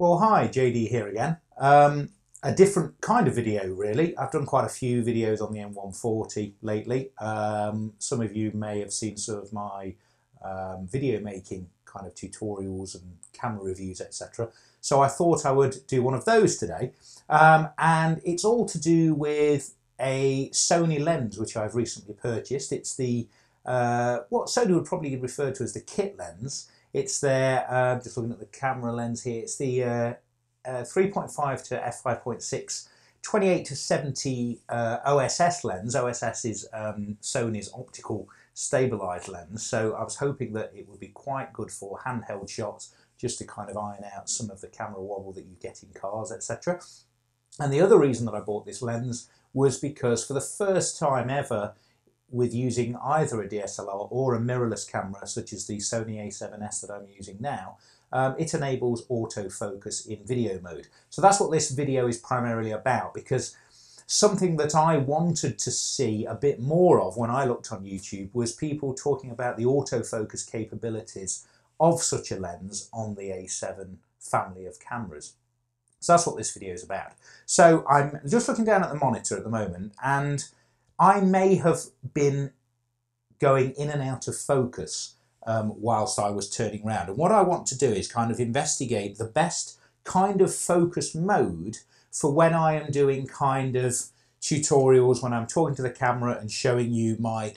Well, hi, JD here again. A different kind of video, really. I've done quite a few videos on the M140 lately. Some of you may have seen sort of my video making kind of tutorials and camera reviews, etc. So I thought I would do one of those today. And it's all to do with a Sony lens, which I've recently purchased. It's the, what Sony would probably refer to as the kit lens. It's their, just looking at the camera lens here, it's the 3.5 to f5.6 28 to 70 OSS lens. OSS is Sony's optical stabilized lens, so I was hoping that it would be quite good for handheld shots, just to kind of iron out some of the camera wobble that you get in cars, etc. And the other reason that I bought this lens was because for the first time ever, with using either a DSLR or a mirrorless camera such as the Sony A7S that I'm using now, it enables autofocus in video mode. So that's what this video is primarily about, because something that I wanted to see a bit more of when I looked on YouTube was people talking about the autofocus capabilities of such a lens on the A7 family of cameras. So that's what this video is about. So I'm just looking down at the monitor at the moment, and I may have been going in and out of focus whilst I was turning around. And what I want to do is kind of investigate the best kind of focus mode for when I am doing kind of tutorials, when I'm talking to the camera and showing you my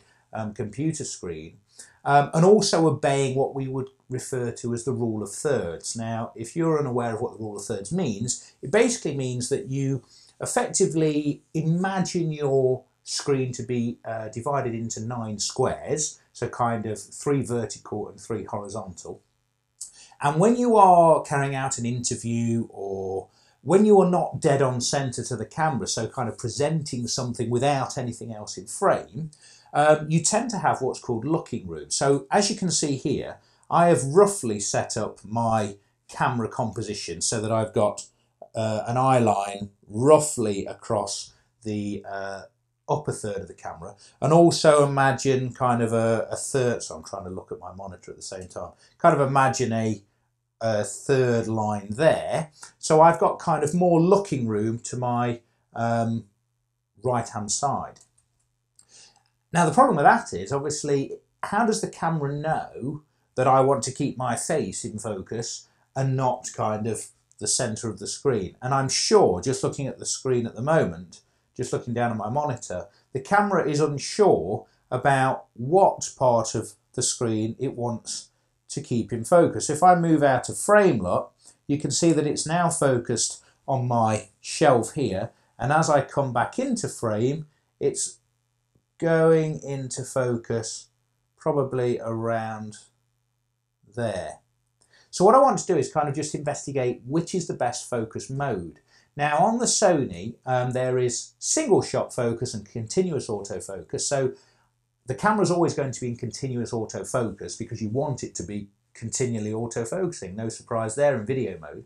computer screen, and also obeying what we would refer to as the rule of thirds. Now, if you're unaware of what the rule of thirds means, it basically means that you effectively imagine your screen to be divided into 9 squares, so kind of 3 vertical and 3 horizontal. And when you are carrying out an interview, or when you are not dead on center to the camera, so kind of presenting something without anything else in frame, you tend to have what's called looking room. So as you can see here, I have roughly set up my camera composition so that I've got an eye line roughly across the upper third of the camera, and also imagine kind of a third, so I'm trying to look at my monitor at the same time, kind of imagine a third line there. So I've got kind of more looking room to my right hand side. Now the problem with that is, obviously, how does the camera know that I want to keep my face in focus and not kind of the center of the screen? And I'm sure, just looking at the screen at the moment, just looking down at my monitor, the camera is unsure about what part of the screen it wants to keep in focus. If I move out of frame look, you can see that it's now focused on my shelf here, and as I come back into frame, it's going into focus probably around there. So what I want to do is kind of just investigate which is the best focus mode. Now on the Sony, there is single shot focus and continuous autofocus. So the camera is always going to be in continuous autofocus because you want it to be continually autofocusing. No surprise there in video mode.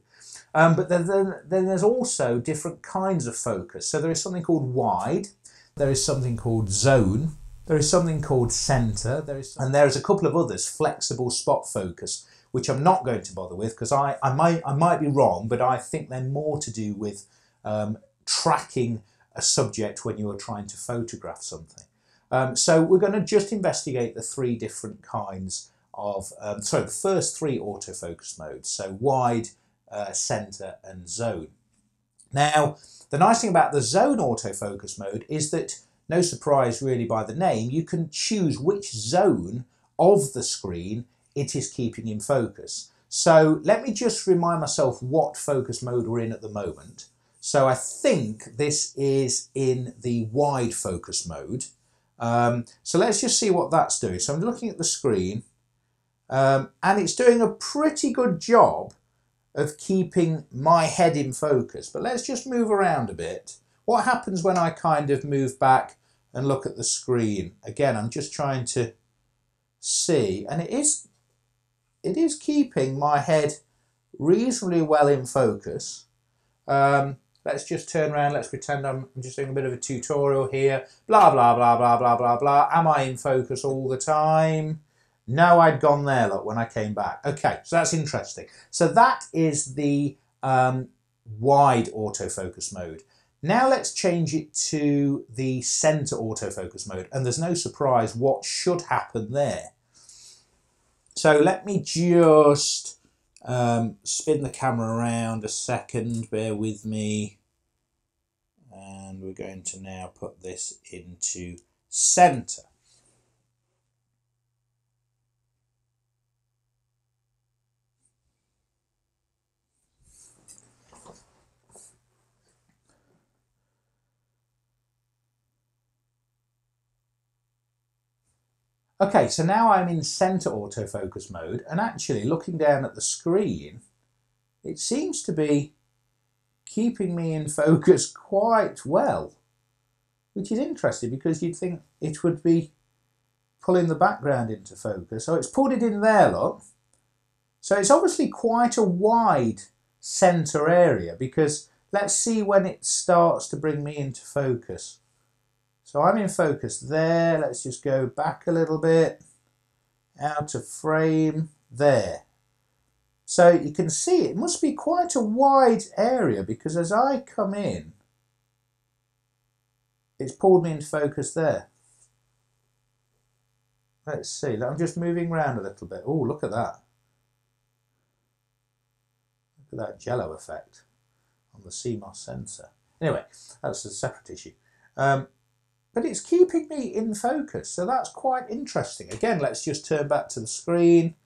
But then there's also different kinds of focus. So there is something called wide, there is something called zone, there is something called center, and there is a couple of others, flexible spot focus, which I'm not going to bother with because I might be wrong, but I think they're more to do with tracking a subject when you are trying to photograph something. So we're going to just investigate the 3 different kinds of, the first 3 autofocus modes, so wide, center and zone. Now, the nice thing about the zone autofocus mode is that, no surprise really by the name, you can choose which zone of the screen it is keeping in focus. So let me just remind myself what focus mode we're in at the moment. So I think this is in the wide focus mode. So let's just see what that's doing. So I'm looking at the screen, and it's doing a pretty good job of keeping my head in focus. But let's just move around a bit. What happens when I kind of move back and look at the screen? Again, I'm just trying to see, and it is keeping my head reasonably well in focus. Let's just turn around, let's pretend I'm just doing a bit of a tutorial here. Blah, blah, blah, blah, blah, blah, blah. Am I in focus all the time? No, I'd gone there, look, when I came back. Okay, so that's interesting. So that is the wide autofocus mode. Now let's change it to the center autofocus mode, and there's no surprise what should happen there. So let me just spin the camera around a second, bear with me, and we're going to now put this into center. Okay, so now I'm in center autofocus mode, and actually looking down at the screen, it seems to be keeping me in focus quite well, which is interesting because you'd think it would be pulling the background into focus. So it's pulled it in there, look. So it's obviously quite a wide center area, because let's see when it starts to bring me into focus. So I'm in focus there. Let's just go back a little bit, out of frame, there. So you can see it must be quite a wide area, because as I come in, it's pulled me into focus there. Let's see, I'm just moving around a little bit. Oh, look at that. Look at that jello effect on the CMOS sensor. Anyway, that's a separate issue. But it's keeping me in focus, so that's quite interesting. Again, let's just turn back to the screen.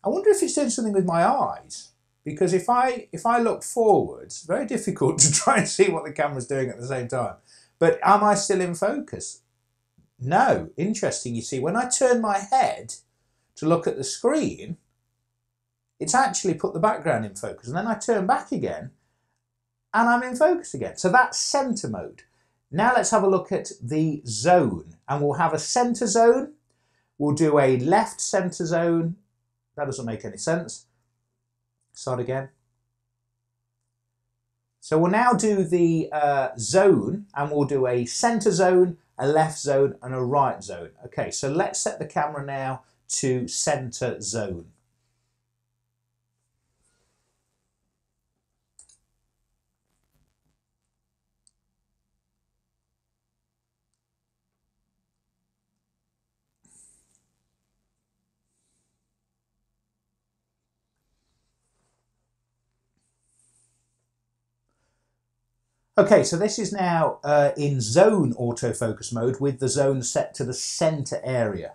I wonder if it's doing something with my eyes, because if I look forwards, it's very difficult to try and see what the camera's doing at the same time. But am I still in focus? No. Interesting, you see, when I turn my head to look at the screen, it's actually put the background in focus, and then I turn back again and I'm in focus again. So that's center mode. Now let's have a look at the zone, and we'll have a center zone. We'll do a left center zone. That doesn't make any sense. Start again. So we'll now do the zone, and we'll do a center zone, a left zone, and a right zone. Okay, so let's set the camera now to center zone. Okay, so this is now in zone autofocus mode with the zone set to the center area.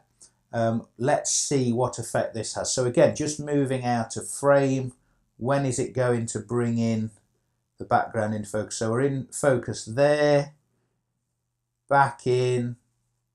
Let's see what effect this has. So again, just moving out of frame. When is it going to bring in the background in focus? So we're in focus there, back in,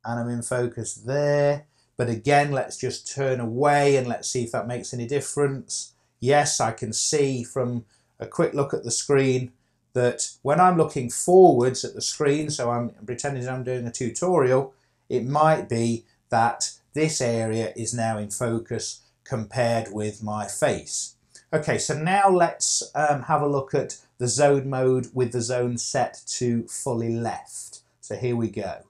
and I'm in focus there. But again, let's just turn away and let's see if that makes any difference. Yes, I can see from a quick look at the screen that when I'm looking forwards at the screen, so I'm pretending I'm doing a tutorial, it might be that this area is now in focus compared with my face. Okay, so now let's have a look at the zone mode with the zone set to fully left. So here we go.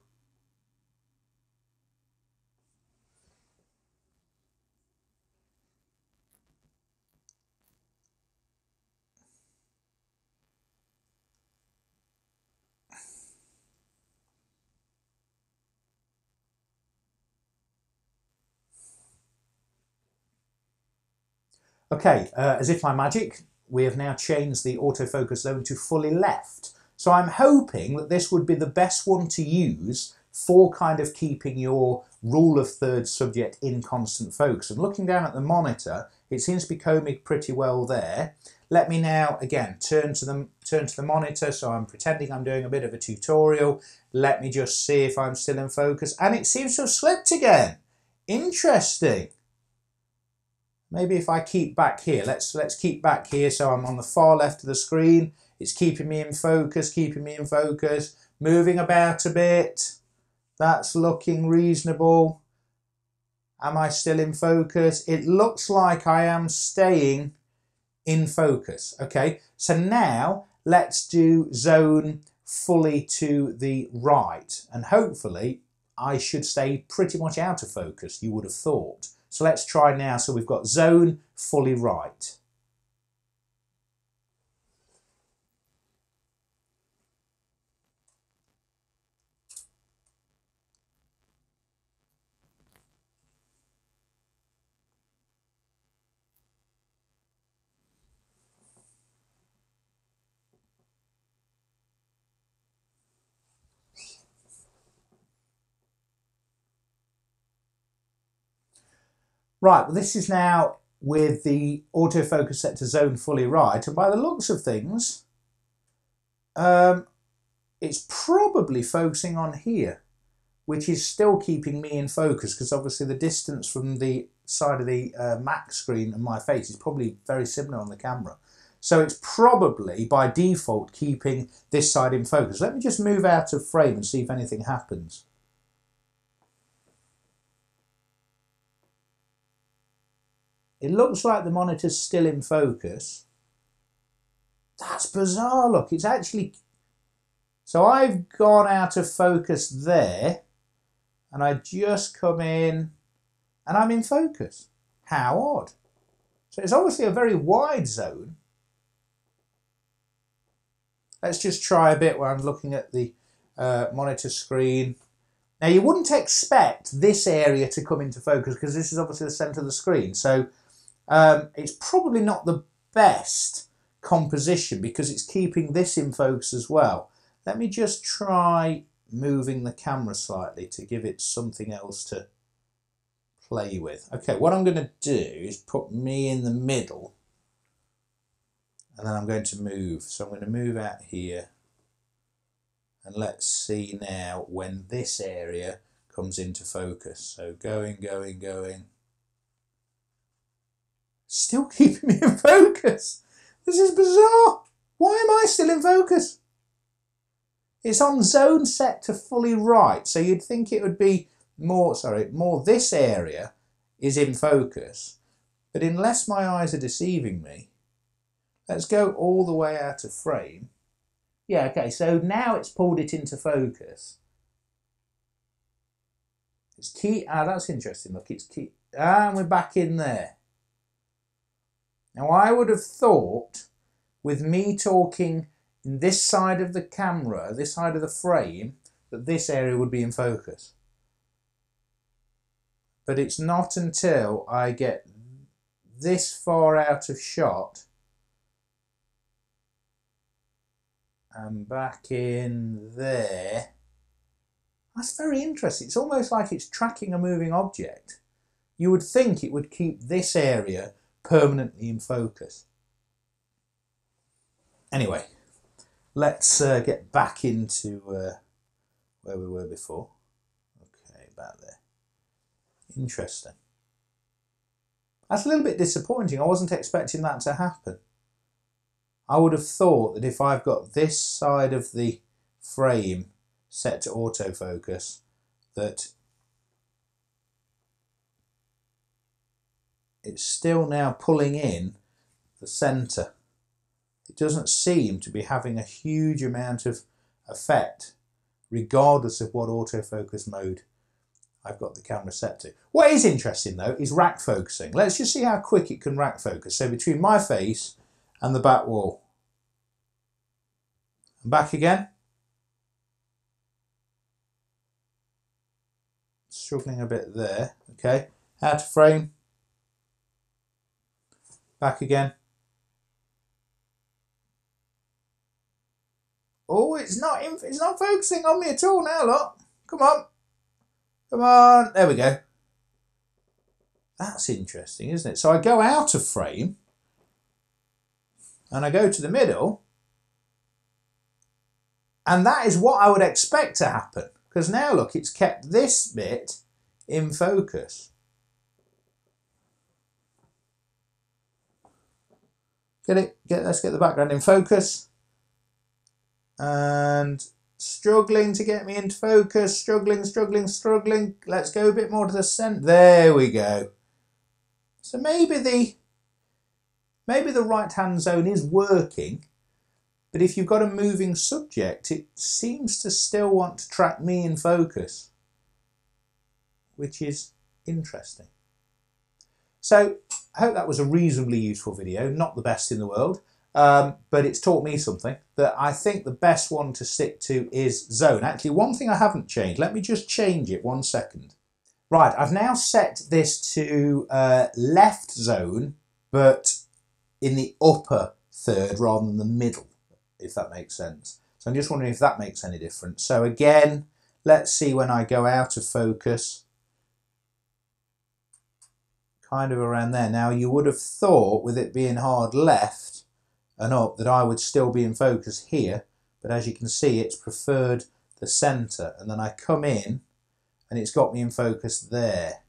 Okay, as if by magic, we have now changed the autofocus zone to fully left. So I'm hoping that this would be the best one to use for kind of keeping your rule of thirds subject in constant focus. And looking down at the monitor, it seems to be combing pretty well there. Let me now, again, turn to the monitor, so I'm pretending I'm doing a bit of a tutorial. Let me just see if I'm still in focus, and it seems to have slipped again. Interesting. Maybe if I keep back here, let's keep back here, so I'm on the far left of the screen. It's keeping me in focus, moving about a bit. That's looking reasonable. Am I still in focus? It looks like I am staying in focus. Okay, so now let's do zone fully to the right, and hopefully I should stay pretty much out of focus, you would have thought. So let's try now. So we've got zone fully right. Right, well this is now with the autofocus set to zone fully right, and by the looks of things, it's probably focusing on here, which is still keeping me in focus, because obviously the distance from the side of the Mac screen and my face is probably very similar on the camera. So it's probably by default keeping this side in focus. Let me just move out of frame and see if anything happens. It looks like the monitor's still in focus. That's bizarre, look, it's actually... So I've gone out of focus there, and I just come in, and I'm in focus. How odd. So it's obviously a very wide zone. Let's just try a bit where I'm looking at the monitor screen. Now you wouldn't expect this area to come into focus because this is obviously the centre of the screen. So it's probably not the best composition because it's keeping this in focus as well. Let me just try moving the camera slightly to give it something else to play with. Okay, what I'm going to do is put me in the middle, and then I'm going to move. So I'm going to move out here, and let's see now when this area comes into focus. So going. Still keeping me in focus. This is bizarre. Why am I still in focus? It's on zone set to fully right, so you'd think it would be more this area is in focus. But unless my eyes are deceiving me, let's go all the way out of frame. Yeah, okay, so now it's pulled it into focus. It's key, that's interesting, look, it's key, and we're back in there. Now I would have thought, with me talking in this side of the camera, this side of the frame, that this area would be in focus. But it's not until I get this far out of shot and back in there. That's very interesting. It's almost like it's tracking a moving object. You would think it would keep this area permanently in focus. Anyway, let's get back into where we were before. Okay, about there. Interesting. That's a little bit disappointing. I wasn't expecting that to happen. I would have thought that if I've got this side of the frame set to autofocus, that it's still now pulling in the centre. It doesn't seem to be having a huge amount of effect, regardless of what autofocus mode I've got the camera set to. What is interesting though is rack focusing. Let's just see how quick it can rack focus. So between my face and the back wall. And back again. Struggling a bit there. Okay, out of frame. Back again. Oh, it's not focusing on me at all now, look. Come on. Come on. There we go. That's interesting, isn't it? So I go out of frame and I go to the middle, and that is what I would expect to happen, because now look, it's kept this bit in focus. Let's get the background in focus. And struggling to get me into focus, struggling. Let's go a bit more to the centre. There we go. So maybe the right-hand zone is working, but if you've got a moving subject, it seems to still want to track me in focus, which is interesting. So I hope that was a reasonably useful video, not the best in the world. But it's taught me something, that I think the best one to stick to is zone. Actually, one thing I haven't changed, let me just change it 1 second. Right, I've now set this to left zone, but in the upper third rather than the middle, if that makes sense. So I'm just wondering if that makes any difference. So again, let's see when I go out of focus. kind of around there. Now you would have thought with it being hard left and up that I would still be in focus here, but as you can see it's preferred the center, and then I come in and it's got me in focus there.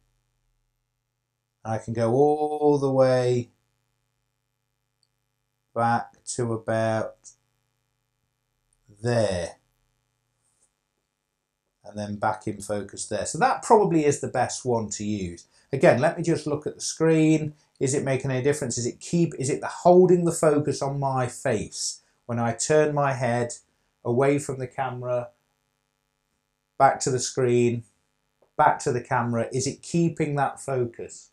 I can go all the way back to about there and then back in focus there. So that probably is the best one to use. Again, let me just look at the screen. Is it making any difference? Is it holding the focus on my face when I turn my head away from the camera, back to the screen, back to the camera? Is it keeping that focus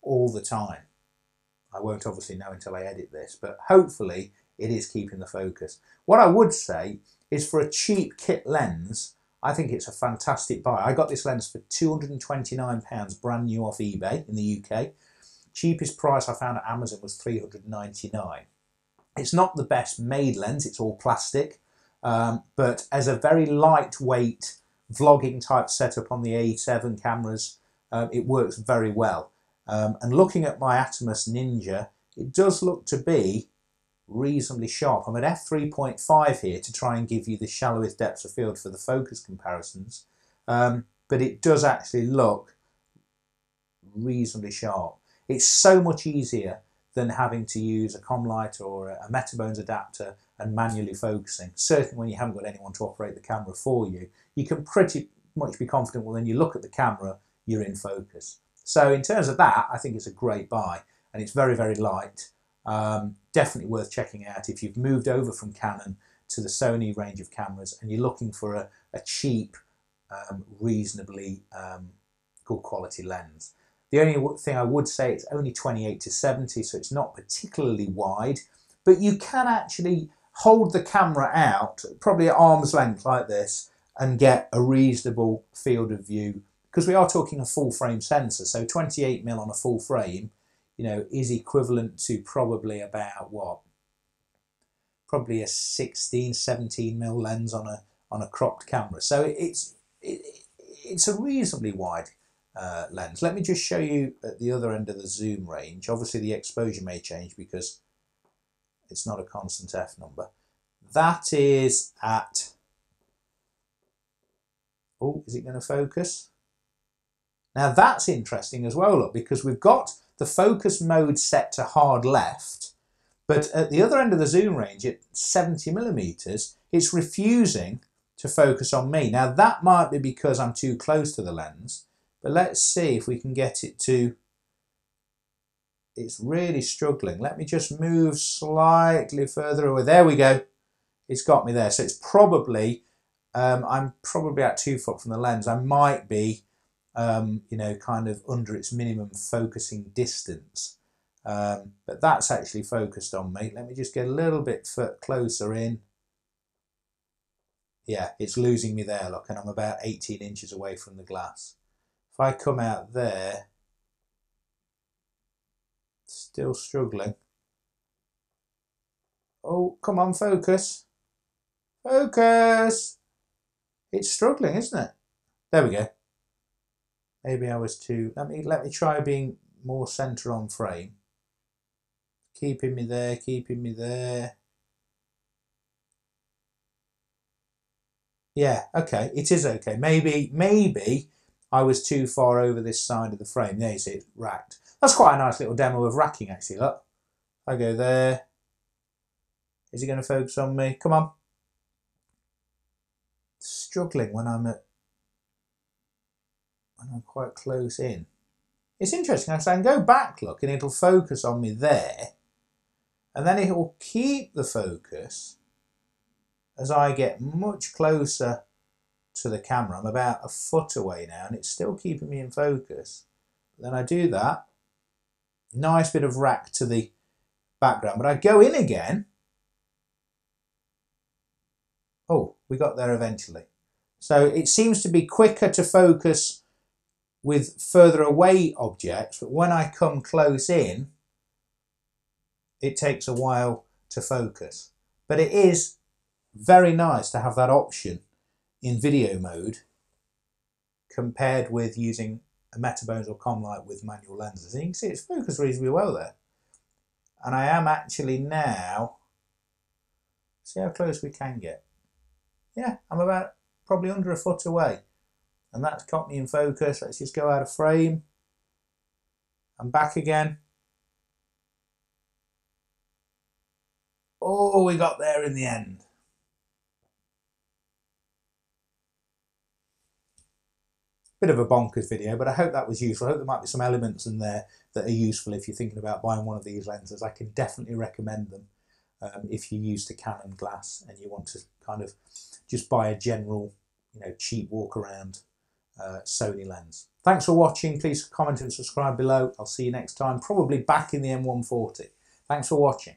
all the time? I won't obviously know until I edit this, but hopefully it is keeping the focus. What I would say is, for a cheap kit lens, I think it's a fantastic buy. I got this lens for £229 brand new off eBay in the UK. Cheapest price I found at Amazon was $399. It's not the best made lens, it's all plastic, but as a very lightweight vlogging type setup on the A7 cameras, it works very well. And looking at my Atomos Ninja, it does look to be reasonably sharp. I'm at f3.5 here to try and give you the shallowest depths of field for the focus comparisons, but it does actually look reasonably sharp. It's so much easier than having to use a Comlight or a Metabones adapter and manually focusing. Certainly when you haven't got anyone to operate the camera for you, you can pretty much be confident when you look at the camera, you're in focus. So in terms of that, I think it's a great buy, and it's very, very light. Definitely worth checking out if you've moved over from Canon to the Sony range of cameras and you're looking for a cheap, reasonably good quality lens. The only thing I would say, it's only 28-70, so it's not particularly wide, but you can actually hold the camera out, probably at arm's length like this, and get a reasonable field of view, because we are talking a full frame sensor, so 28mm on a full frame, you know, is equivalent to probably about what? Probably a 16-17mm lens on a cropped camera. So it's a reasonably wide lens. Let me just show you at the other end of the zoom range. Obviously the exposure may change because it's not a constant F number. That is at, oh, is it going to focus? Now that's interesting as well, look, because we've got the focus mode set to hard left, but at the other end of the zoom range at 70mm, it's refusing to focus on me. Now that might be because I'm too close to the lens, but let's see if we can get it to, it's really struggling. Let me just move slightly further away. There we go. It's got me there. So it's probably, I'm probably at 2 foot from the lens. I might be, you know, kind of under its minimum focusing distance. But that's actually focused on me. Let me just get a little bit closer in. Yeah, it's losing me there, look, and I'm about 18 inches away from the glass. If I come out there, still struggling. Oh, come on, focus. Focus! It's struggling, isn't it? There we go. Maybe I was too... Let me try being more centre on frame. Keeping me there, keeping me there. Yeah, okay, it is okay. Maybe I was too far over this side of the frame. There you see, it's racked. That's quite a nice little demo of racking, actually, look. I go there. Is it going to focus on me? Come on. Struggling when I'm quite close in. It's interesting, I can go back, look, and it'll focus on me there, and then it will keep the focus as I get much closer to the camera. I'm about a foot away now, and it's still keeping me in focus. Then I do that, nice bit of rack to the background, but I go in again. Oh, we got there eventually. So it seems to be quicker to focus with further away objects, but when I come close in, it takes a while to focus. But it is very nice to have that option in video mode compared with using a Metabones or Comlight with manual lenses. And you can see it's focused reasonably well there. And I am actually now, see how close we can get. Yeah, I'm about probably under a foot away. And that's got me in focus. Let's just go out of frame and back again. Oh, we got there in the end. Bit of a bonkers video, but I hope that was useful. I hope there might be some elements in there that are useful if you're thinking about buying one of these lenses. I can definitely recommend them if you're used to Canon glass and you want to kind of just buy a general, cheap walk around Sony lens. Thanks for watching. Please comment and subscribe below. I'll see you next time, probably back in the M140. Thanks for watching.